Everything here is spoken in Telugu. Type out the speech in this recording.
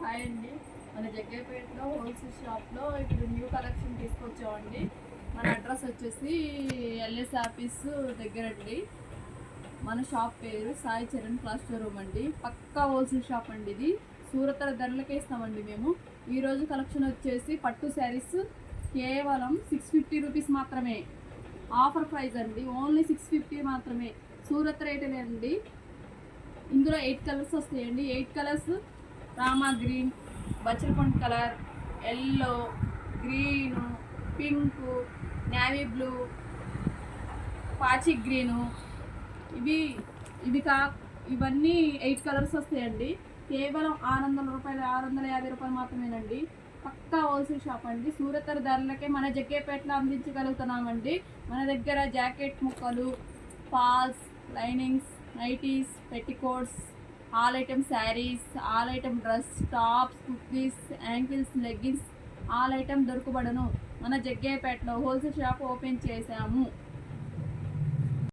హాయ్ అండి. మన జగ్గయ్యపేటలో హోల్సేల్ షాప్లో ఇప్పుడు న్యూ కలెక్షన్ తీసుకొచ్చామండి. మన అడ్రస్ వచ్చేసి ఎల్ఎస్ ఆఫీస్ దగ్గరండి. మన షాప్ పేరు Sai Charan class store room అండి. పక్కా హోల్సేల్ షాప్ అండి. ఇది సూరతర ధరలకే ఇస్తామండి మేము. ఈరోజు కలెక్షన్ వచ్చేసి పట్టు శారీస్ కేవలం 650 రూపీస్ మాత్రమే. ఆఫర్ ప్రైస్ అండి. ఓన్లీ 650 మాత్రమే. సూరత్ రేటే అండి. ఇందులో 8 కలర్స్ వస్తాయండి. 8 కలర్స్ రామా గ్రీన్, బచ్చలపండు colour, yellow, green, pink, navy blue, పాచి గ్రీను, ఇవన్నీ 8 కలర్స్ వస్తాయండి. కేవలం 600 రూపాయలు, 650 రూపాయలు మాత్రమేనండి. పక్కా హోల్సేల్ షాప్ అండి. సూరతర ధరలకే మన జగ్గయ్యపేటలో అందించగలుగుతున్నామండి. మన దగ్గర జాకెట్ ముక్కలు, falls, linings, nighties, petticoats, all item saris, all item dress, tops, kurtis, ankles, leggings, all item దొరకబడను. మన జగ్గయ్యపేటలో హోల్సేల్ షాప్ ఓపెన్ చేశాము.